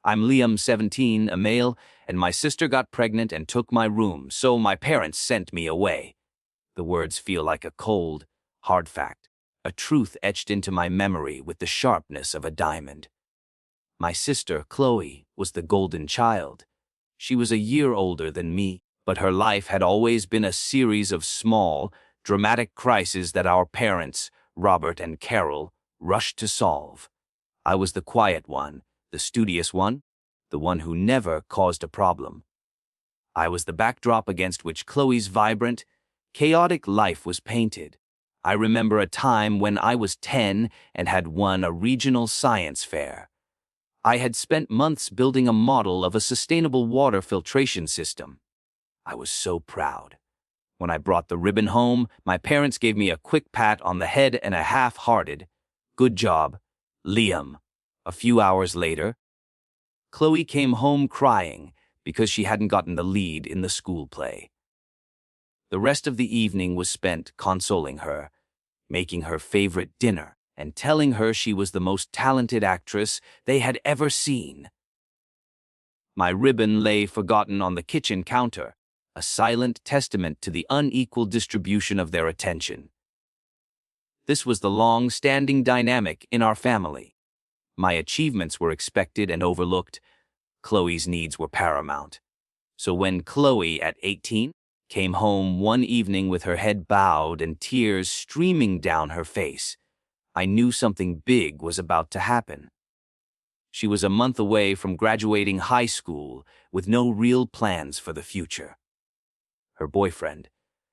I'm Liam, 17, a male, and my sister got pregnant and took my room, so my parents sent me away. The words feel like a cold, hard fact, a truth etched into my memory with the sharpness of a diamond. My sister, Chloe, was the golden child. She was a year older than me, but her life had always been a series of small, dramatic crises that our parents, Robert and Carol, rushed to solve. I was the quiet one, the studious one, the one who never caused a problem. I was the backdrop against which Chloe's vibrant, chaotic life was painted. I remember a time when I was 10 and had won a regional science fair. I had spent months building a model of a sustainable water filtration system. I was so proud. When I brought the ribbon home, my parents gave me a quick pat on the head and a half-hearted, "Good job, Liam." A few hours later, Chloe came home crying because she hadn't gotten the lead in the school play. The rest of the evening was spent consoling her, making her favorite dinner, and telling her she was the most talented actress they had ever seen. My ribbon lay forgotten on the kitchen counter, a silent testament to the unequal distribution of their attention. This was the long-standing dynamic in our family. My achievements were expected and overlooked. Chloe's needs were paramount. So when Chloe, at 18, came home one evening with her head bowed and tears streaming down her face, I knew something big was about to happen. She was a month away from graduating high school with no real plans for the future. Her boyfriend,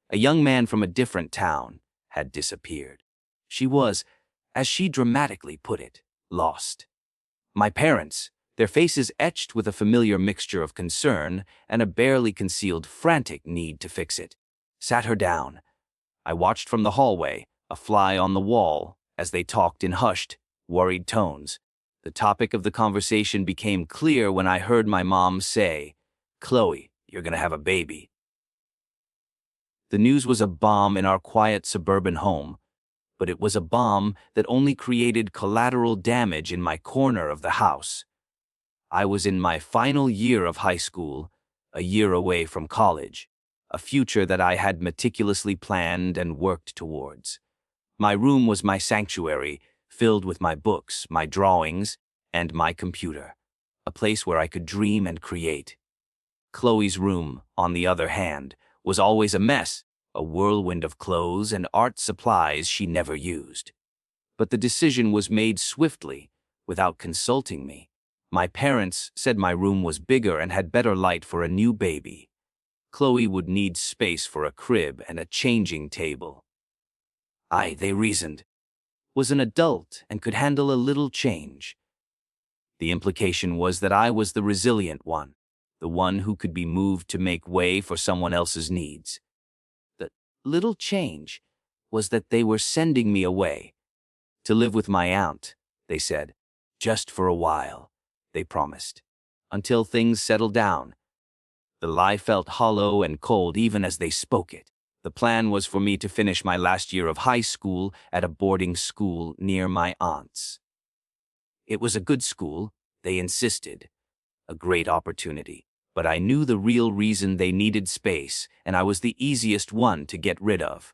a young man from a different town, had disappeared. She was, as she dramatically put it, lost. My parents, their faces etched with a familiar mixture of concern and a barely concealed frantic need to fix it, sat her down. I watched from the hallway, a fly on the wall, as they talked in hushed, worried tones. The topic of the conversation became clear when I heard my mom say, "Chloe, you're gonna have a baby." The news was a bomb in our quiet suburban home, but it was a bomb that only created collateral damage in my corner of the house. I was in my final year of high school, a year away from college, a future that I had meticulously planned and worked towards. My room was my sanctuary, filled with my books, my drawings, and my computer, a place where I could dream and create. Chloe's room, on the other hand, was always a mess, a whirlwind of clothes and art supplies she never used. But the decision was made swiftly, without consulting me. My parents said my room was bigger and had better light for a new baby. Chloe would need space for a crib and a changing table. I, they reasoned, was an adult and could handle a little change. The implication was that I was the resilient one, the one who could be moved to make way for someone else's needs. The little change was that they were sending me away. To live with my aunt, they said. Just for a while, they promised. Until things settled down. The lie felt hollow and cold even as they spoke it. The plan was for me to finish my last year of high school at a boarding school near my aunt's. It was a good school, they insisted. A great opportunity. But I knew the real reason they needed space, and I was the easiest one to get rid of.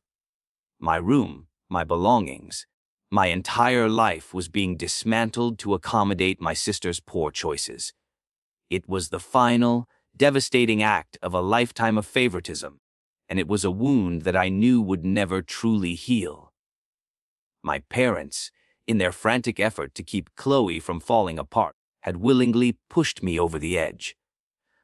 My room, my belongings, my entire life was being dismantled to accommodate my sister's poor choices. It was the final, devastating act of a lifetime of favoritism, and it was a wound that I knew would never truly heal. My parents, in their frantic effort to keep Chloe from falling apart, had willingly pushed me over the edge.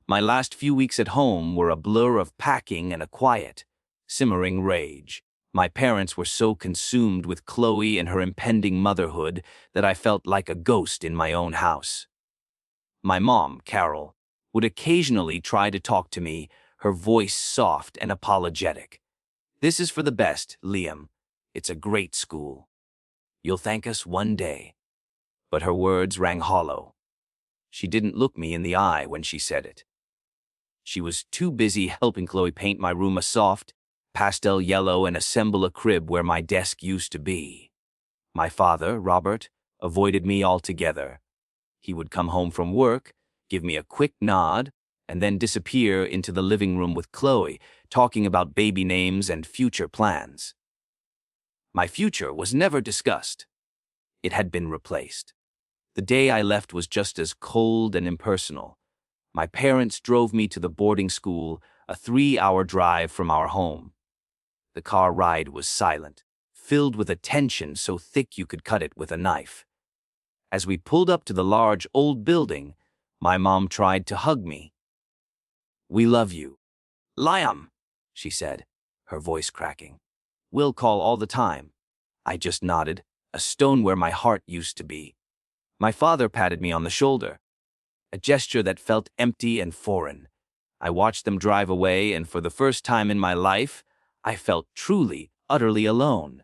My last few weeks at home were a blur of packing and a quiet, simmering rage. My parents were so consumed with Chloe and her impending motherhood that I felt like a ghost in my own house. My mom, Carol, would occasionally try to talk to me, her voice soft and apologetic. "This is for the best, Liam. It's a great school. You'll thank us one day." But her words rang hollow. She didn't look me in the eye when she said it. She was too busy helping Chloe paint my room a soft, pastel yellow and assemble a crib where my desk used to be. My father, Robert, avoided me altogether. He would come home from work, give me a quick nod, and then disappear into the living room with Chloe, talking about baby names and future plans. My future was never discussed. It had been replaced. The day I left was just as cold and impersonal. My parents drove me to the boarding school, a 3-hour drive from our home. The car ride was silent, filled with a tension so thick you could cut it with a knife. As we pulled up to the large old building, my mom tried to hug me. "We love you, Liam," she said, her voice cracking. "We'll call all the time." I just nodded, a stone where my heart used to be. My father patted me on the shoulder, a gesture that felt empty and foreign. I watched them drive away, and for the first time in my life, I felt truly, utterly alone.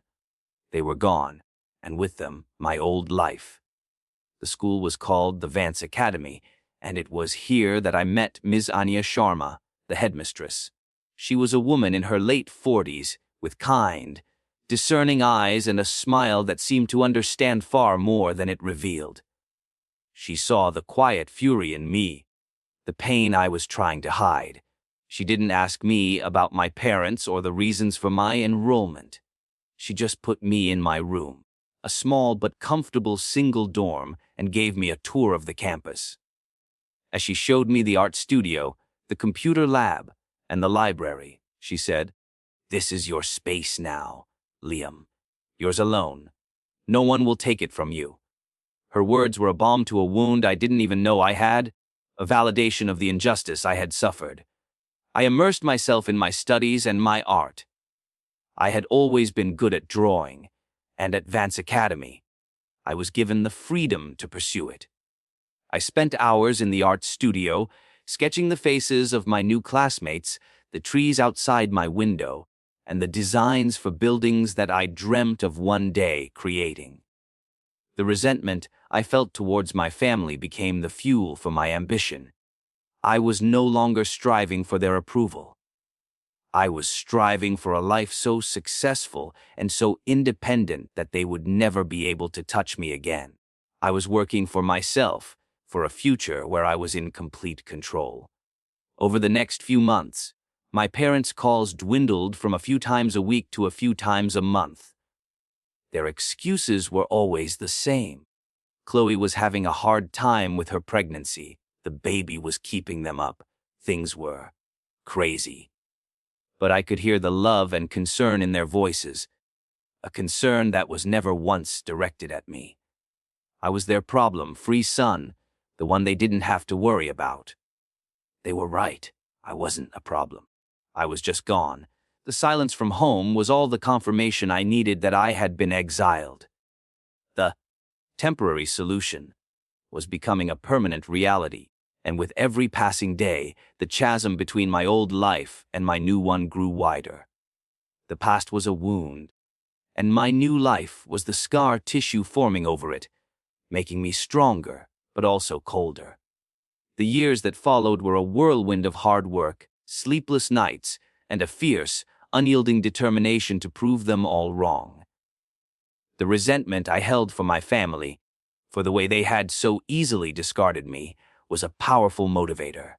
They were gone, and with them, my old life. The school was called the Vance Academy, and it was here that I met Ms. Anya Sharma, the headmistress. She was a woman in her late 40s, with kind, discerning eyes and a smile that seemed to understand far more than it revealed. She saw the quiet fury in me, the pain I was trying to hide. She didn't ask me about my parents or the reasons for my enrollment. She just put me in my room, a small but comfortable single dorm, and gave me a tour of the campus. As she showed me the art studio, the computer lab, and the library, she said, "This is your space now, Liam. Yours alone. No one will take it from you." Her words were a balm to a wound I didn't even know I had, a validation of the injustice I had suffered. I immersed myself in my studies and my art. I had always been good at drawing, and at Vance Academy, I was given the freedom to pursue it. I spent hours in the art studio, sketching the faces of my new classmates, the trees outside my window, and the designs for buildings that I dreamt of one day creating. The resentment I felt towards my family became the fuel for my ambition. I was no longer striving for their approval. I was striving for a life so successful and so independent that they would never be able to touch me again. I was working for myself, for a future where I was in complete control. Over the next few months, my parents' calls dwindled from a few times a week to a few times a month. Their excuses were always the same. Chloe was having a hard time with her pregnancy. The baby was keeping them up. Things were crazy. But I could hear the love and concern in their voices, a concern that was never once directed at me. I was their problem-free son, the one they didn't have to worry about. They were right. I wasn't a problem. I was just gone. The silence from home was all the confirmation I needed that I had been exiled. The temporary solution was becoming a permanent reality, and with every passing day, the chasm between my old life and my new one grew wider. The past was a wound, and my new life was the scar tissue forming over it, making me stronger, but also colder. The years that followed were a whirlwind of hard work, sleepless nights, and a fierce, unyielding determination to prove them all wrong. The resentment I held for my family, for the way they had so easily discarded me, was a powerful motivator.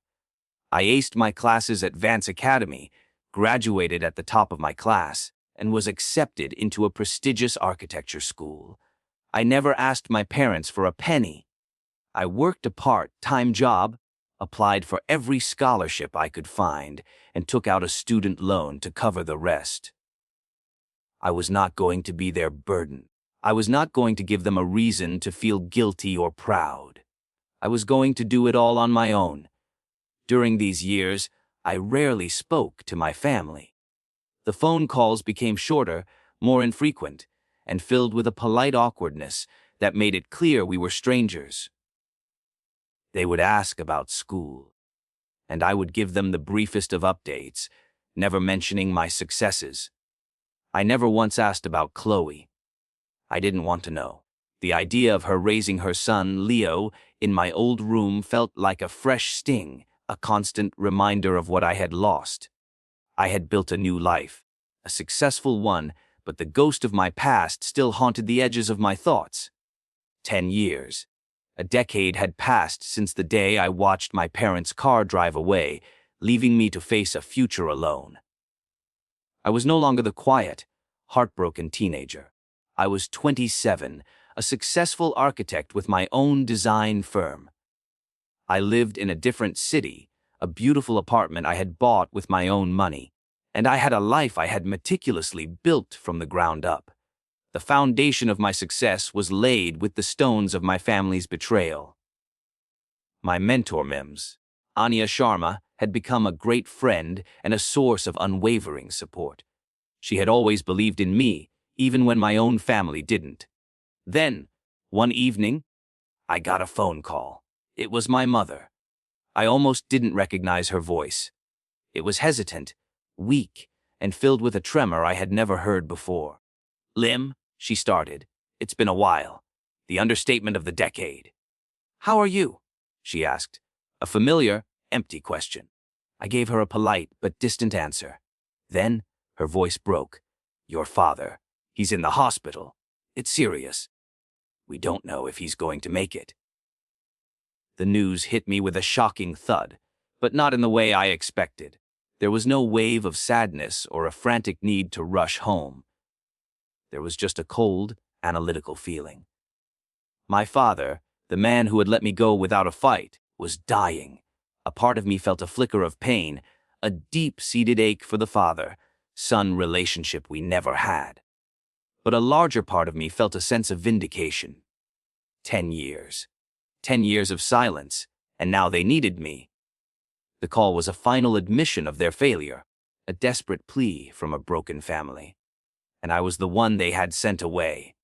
I aced my classes at Vance Academy, graduated at the top of my class, and was accepted into a prestigious architecture school. I never asked my parents for a penny. I worked a part-time job, applied for every scholarship I could find, and took out a student loan to cover the rest. I was not going to be their burden. I was not going to give them a reason to feel guilty or proud. I was going to do it all on my own. During these years, I rarely spoke to my family. The phone calls became shorter, more infrequent, and filled with a polite awkwardness that made it clear we were strangers. They would ask about school, and I would give them the briefest of updates, never mentioning my successes. I never once asked about Chloe. I didn't want to know. The idea of her raising her son, Leo, in my old room felt like a fresh sting, a constant reminder of what I had lost. I had built a new life, a successful one, but the ghost of my past still haunted the edges of my thoughts. 10 years. A decade had passed since the day I watched my parents' car drive away, leaving me to face a future alone. I was no longer the quiet, heartbroken teenager. I was 27, a successful architect with my own design firm. I lived in a different city, a beautiful apartment I had bought with my own money, and I had a life I had meticulously built from the ground up. The foundation of my success was laid with the stones of my family's betrayal. My mentor, Mims, Anya Sharma, had become a great friend and a source of unwavering support. She had always believed in me, even when my own family didn't. Then, one evening, I got a phone call. It was my mother. I almost didn't recognize her voice. It was hesitant, weak, and filled with a tremor I had never heard before. "Lim," she started, "it's been a while. The understatement of the decade." "How are you?" she asked, a familiar, empty question. I gave her a polite but distant answer. Then, her voice broke. "Your father. He's in the hospital. It's serious. We don't know if he's going to make it." The news hit me with a shocking thud, but not in the way I expected. There was no wave of sadness or a frantic need to rush home. There was just a cold, analytical feeling. My father, the man who had let me go without a fight, was dying. A part of me felt a flicker of pain, a deep-seated ache for the father-son relationship we never had. But a larger part of me felt a sense of vindication. 10 years. 10 years of silence, and now they needed me. The call was a final admission of their failure, a desperate plea from a broken family. And I was the one they had sent away.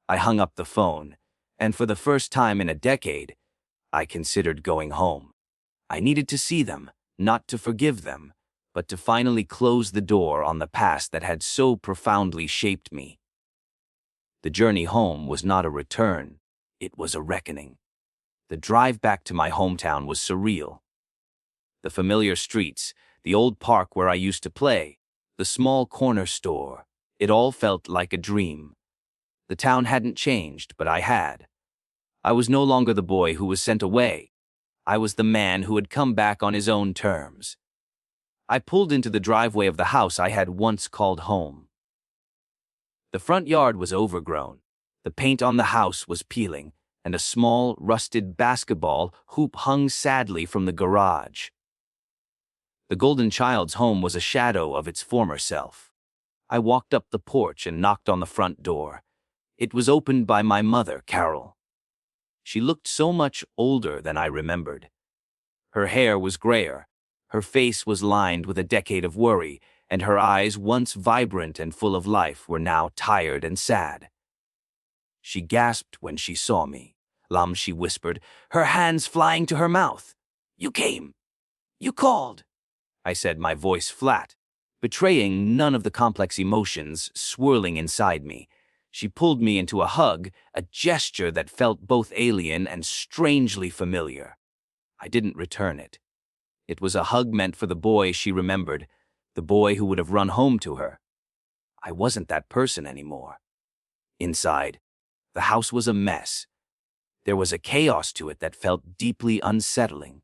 I hung up the phone, and for the first time in a decade, I considered going home. I needed to see them, not to forgive them, but to finally close the door on the past that had so profoundly shaped me. The journey home was not a return, it was a reckoning. The drive back to my hometown was surreal. The familiar streets, the old park where I used to play, the small corner store, it all felt like a dream. The town hadn't changed, but I had. I was no longer the boy who was sent away. I was the man who had come back on his own terms. I pulled into the driveway of the house I had once called home. The front yard was overgrown. The paint on the house was peeling, and a small, rusted basketball hoop hung sadly from the garage. The golden child's home was a shadow of its former self. I walked up the porch and knocked on the front door. It was opened by my mother, Carol. She looked so much older than I remembered. Her hair was grayer, her face was lined with a decade of worry, and her eyes, once vibrant and full of life, were now tired and sad. She gasped when she saw me. "Lam," she whispered, her hands flying to her mouth. "You came. You called," I said, my voice flat, betraying none of the complex emotions swirling inside me. She pulled me into a hug, a gesture that felt both alien and strangely familiar. I didn't return it. It was a hug meant for the boy she remembered, the boy who would have run home to her. I wasn't that person anymore. Inside, the house was a mess. There was a chaos to it that felt deeply unsettling.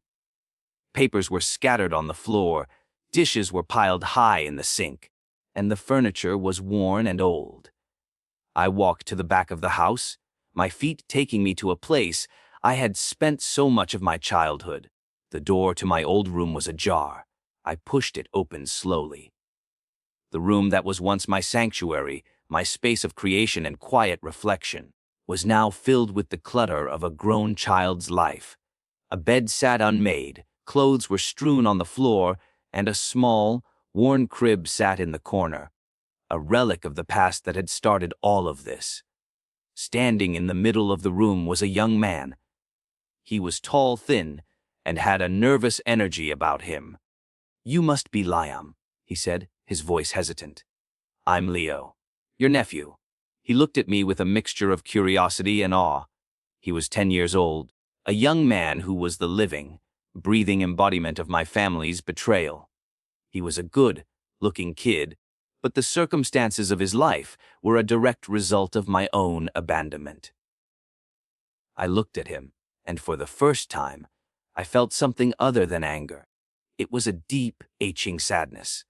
Papers were scattered on the floor, dishes were piled high in the sink, and the furniture was worn and old. I walked to the back of the house, my feet taking me to a place I had spent so much of my childhood. The door to my old room was ajar. I pushed it open slowly. The room that was once my sanctuary, my space of creation and quiet reflection, was now filled with the clutter of a grown child's life. A bed sat unmade, clothes were strewn on the floor, and a small, worn crib sat in the corner, a relic of the past that had started all of this. Standing in the middle of the room was a young man. He was tall, thin, and had a nervous energy about him. "You must be Liam," he said, his voice hesitant. "I'm Leo, your nephew." He looked at me with a mixture of curiosity and awe. He was 10 years old, a young man who was the living, breathing embodiment of my family's betrayal. He was a good-looking kid, but the circumstances of his life were a direct result of my own abandonment. I looked at him, and for the first time, I felt something other than anger. It was a deep, aching sadness.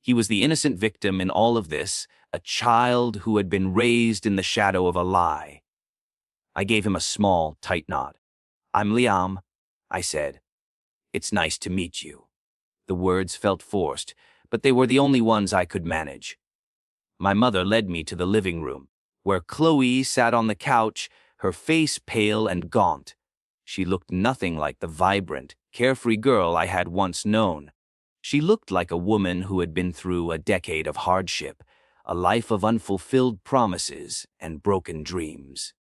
He was the innocent victim in all of this, a child who had been raised in the shadow of a lie. I gave him a small, tight nod. "I'm Liam," I said. "It's nice to meet you." The words felt forced, but they were the only ones I could manage. My mother led me to the living room, where Chloe sat on the couch, her face pale and gaunt. She looked nothing like the vibrant, carefree girl I had once known. She looked like a woman who had been through a decade of hardship, a life of unfulfilled promises and broken dreams.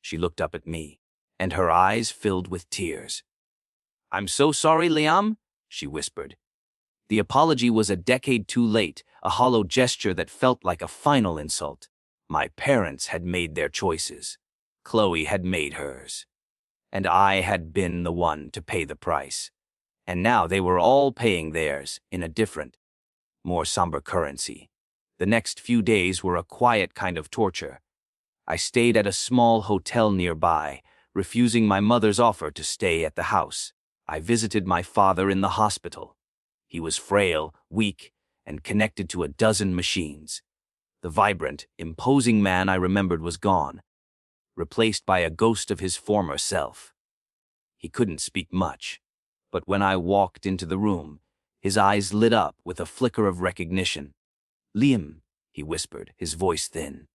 She looked up at me, and her eyes filled with tears. "I'm so sorry, Liam," she whispered. The apology was a decade too late, a hollow gesture that felt like a final insult. My parents had made their choices. Chloe had made hers. And I had been the one to pay the price. And now they were all paying theirs in a different, more somber currency. The next few days were a quiet kind of torture. I stayed at a small hotel nearby, refusing my mother's offer to stay at the house. I visited my father in the hospital. He was frail, weak, and connected to a dozen machines. The vibrant, imposing man I remembered was gone, replaced by a ghost of his former self. He couldn't speak much, but when I walked into the room, his eyes lit up with a flicker of recognition. "Liam," he whispered, his voice thin.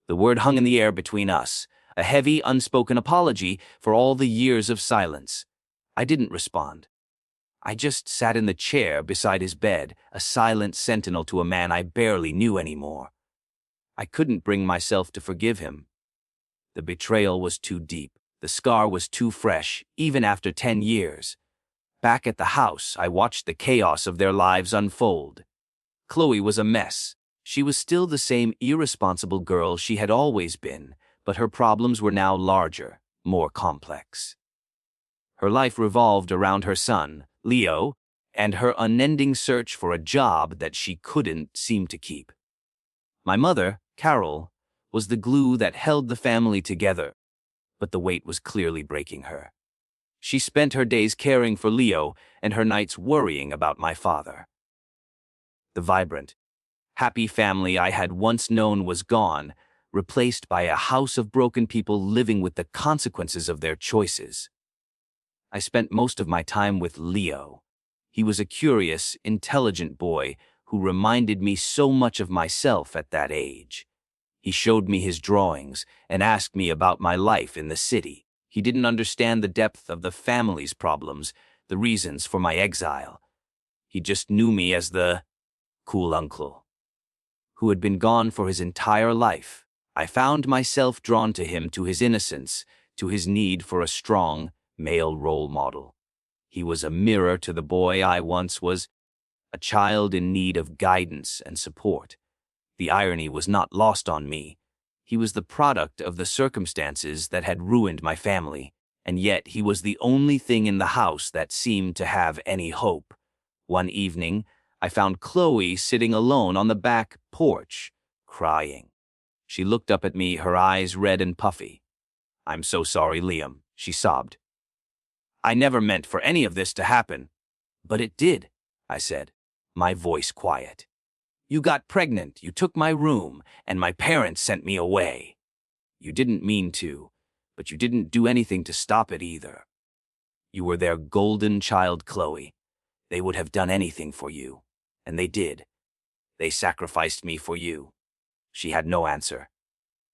The word hung in the air between us, a heavy, unspoken apology for all the years of silence. I didn't respond. I just sat in the chair beside his bed, a silent sentinel to a man I barely knew anymore. I couldn't bring myself to forgive him. The betrayal was too deep. The scar was too fresh, even after 10 years. Back at the house, I watched the chaos of their lives unfold. Chloe was a mess. She was still the same irresponsible girl she had always been, but her problems were now larger, more complex. Her life revolved around her son, Leo, and her unending search for a job that she couldn't seem to keep. My mother, Carol, was the glue that held the family together, but the weight was clearly breaking her. She spent her days caring for Leo and her nights worrying about my father. The vibrant, happy family I had once known was gone, replaced by a house of broken people living with the consequences of their choices. I spent most of my time with Leo. He was a curious, intelligent boy who reminded me so much of myself at that age. He showed me his drawings and asked me about my life in the city. He didn't understand the depth of the family's problems, the reasons for my exile. He just knew me as the cool uncle who had been gone for his entire life. I found myself drawn to him, to his innocence, to his need for a strong, male role model. He was a mirror to the boy I once was, a child in need of guidance and support. The irony was not lost on me. He was the product of the circumstances that had ruined my family, and yet he was the only thing in the house that seemed to have any hope. One evening, I found Chloe sitting alone on the back porch, crying. She looked up at me, her eyes red and puffy. "I'm so sorry, Liam," she sobbed. "I never meant for any of this to happen." "But it did," I said, my voice quiet. "You got pregnant, you took my room, and my parents sent me away. You didn't mean to, but you didn't do anything to stop it either. You were their golden child, Chloe. They would have done anything for you, and they did. They sacrificed me for you." She had no answer.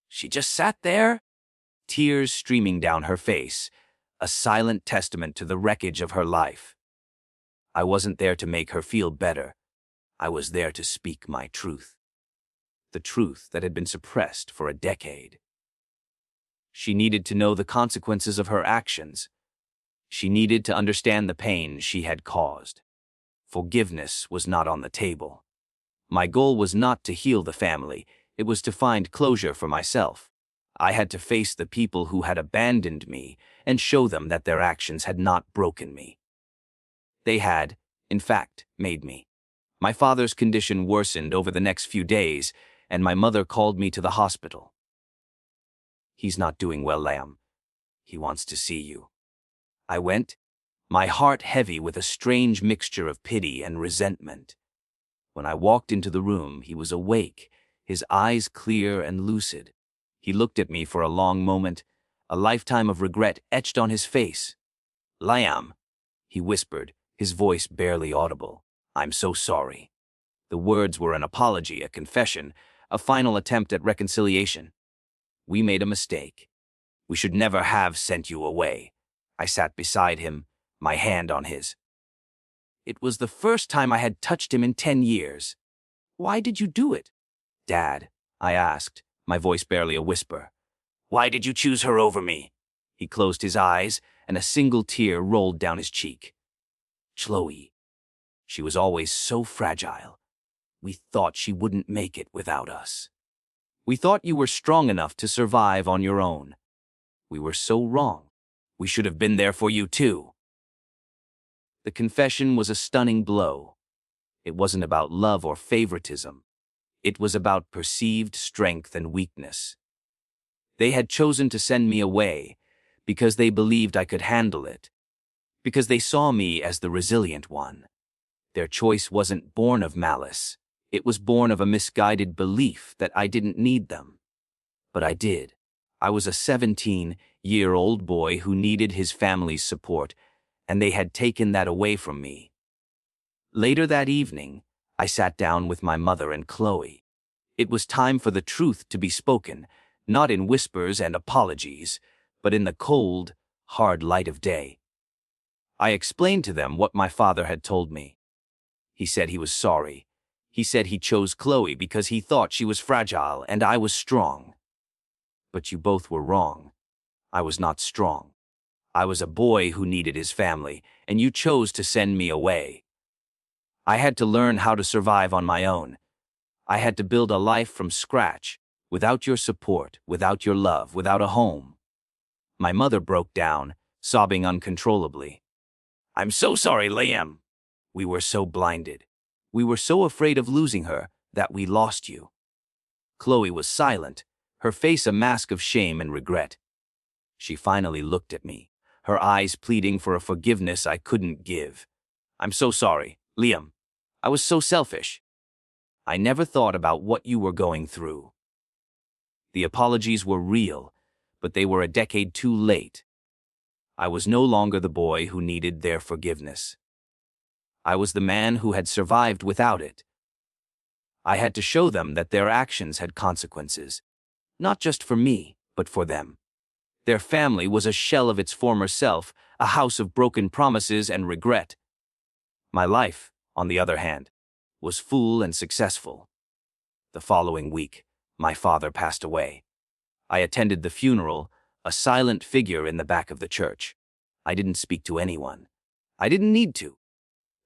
She just sat there, tears streaming down her face, a silent testament to the wreckage of her life. I wasn't there to make her feel better. I was there to speak my truth. The truth that had been suppressed for a decade. She needed to know the consequences of her actions. She needed to understand the pain she had caused. Forgiveness was not on the table. My goal was not to heal the family, it was to find closure for myself. I had to face the people who had abandoned me and show them that their actions had not broken me. They had, in fact, made me. My father's condition worsened over the next few days, and my mother called me to the hospital. "He's not doing well, Liam. He wants to see you. I went, my heart heavy with a strange mixture of pity and resentment. When I walked into the room, he was awake, his eyes clear and lucid. He looked at me for a long moment, a lifetime of regret etched on his face. "Liam," he whispered, his voice barely audible. "I'm so sorry." The words were an apology, a confession, a final attempt at reconciliation. "We made a mistake. We should never have sent you away." I sat beside him, my hand on his. It was the first time I had touched him in 10 years. "Why did you do it?" "Dad," I asked, my voice barely a whisper. "Why did you choose her over me?" He closed his eyes, and a single tear rolled down his cheek. "Chloe. She was always so fragile. We thought she wouldn't make it without us. We thought you were strong enough to survive on your own. We were so wrong. We should have been there for you too." The confession was a stunning blow. It wasn't about love or favoritism. It was about perceived strength and weakness. They had chosen to send me away because they believed I could handle it, because they saw me as the resilient one. Their choice wasn't born of malice. It was born of a misguided belief that I didn't need them. But I did. I was a 17-year-old boy who needed his family's support, and they had taken that away from me. Later that evening, I sat down with my mother and Chloe. It was time for the truth to be spoken, not in whispers and apologies, but in the cold, hard light of day. I explained to them what my father had told me. He said he was sorry. He said he chose Chloe because he thought she was fragile and I was strong. "But you both were wrong. I was not strong. I was a boy who needed his family, and you chose to send me away. I had to learn how to survive on my own. I had to build a life from scratch, without your support, without your love, without a home." My mother broke down, sobbing uncontrollably. "I'm so sorry, Liam. We were so blinded. We were so afraid of losing her that we lost you." Chloe was silent, her face a mask of shame and regret. She finally looked at me, her eyes pleading for a forgiveness I couldn't give. "I'm so sorry, Liam. I was so selfish. I never thought about what you were going through." The apologies were real, but they were a decade too late. I was no longer the boy who needed their forgiveness. I was the man who had survived without it. I had to show them that their actions had consequences, not just for me, but for them. Their family was a shell of its former self, a house of broken promises and regret. My life, on the other hand, was full and successful. The following week, my father passed away. I attended the funeral, a silent figure in the back of the church. I didn't speak to anyone. I didn't need to.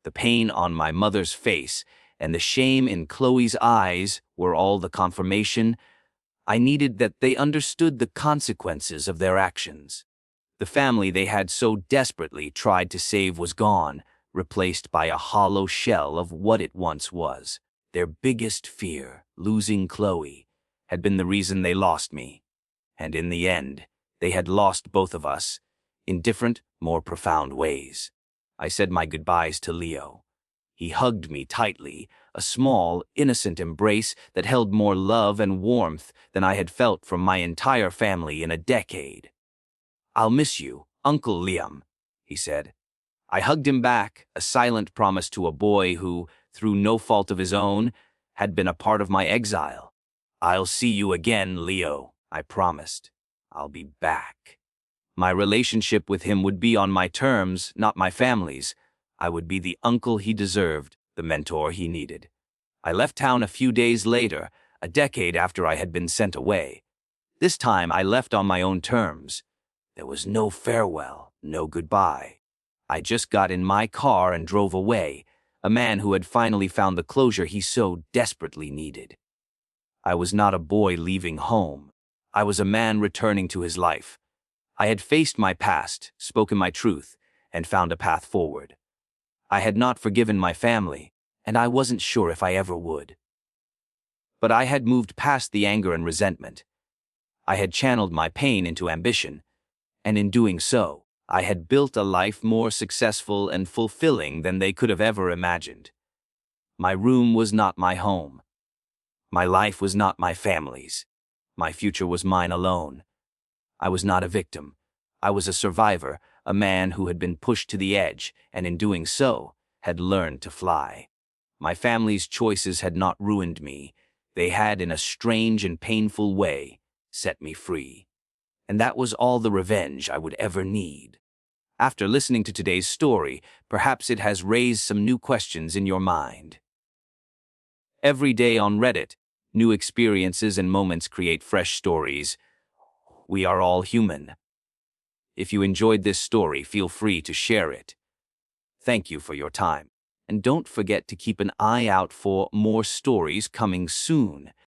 The pain on my mother's face and the shame in Chloe's eyes were all the confirmation I needed that they understood the consequences of their actions. The family they had so desperately tried to save was gone, replaced by a hollow shell of what it once was. Their biggest fear, losing Chloe, had been the reason they lost me. And in the end, they had lost both of us, in different, more profound ways. I said my goodbyes to Leo. He hugged me tightly, a small, innocent embrace that held more love and warmth than I had felt from my entire family in a decade. "I'll miss you, Uncle Liam," he said. I hugged him back, a silent promise to a boy who, through no fault of his own, had been a part of my exile. "I'll see you again, Leo," I promised. "I'll be back." My relationship with him would be on my terms, not my family's. I would be the uncle he deserved, the mentor he needed. I left town a few days later, a decade after I had been sent away. This time I left on my own terms. There was no farewell, no goodbye. I just got in my car and drove away, a man who had finally found the closure he so desperately needed. I was not a boy leaving home. I was a man returning to his life. I had faced my past, spoken my truth, and found a path forward. I had not forgiven my family, and I wasn't sure if I ever would. But I had moved past the anger and resentment. I had channeled my pain into ambition, And in doing so, I had built a life more successful and fulfilling than they could have ever imagined. My room was not my home. My life was not my family's. My future was mine alone. I was not a victim. I was a survivor, a man who had been pushed to the edge, and in doing so, had learned to fly. My family's choices had not ruined me. They had, in a strange and painful way, set me free. And that was all the revenge I would ever need. After listening to today's story, perhaps it has raised some new questions in your mind. Every day on Reddit, new experiences and moments create fresh stories. We are all human. If you enjoyed this story, feel free to share it. Thank you for your time. And don't forget to keep an eye out for more stories coming soon.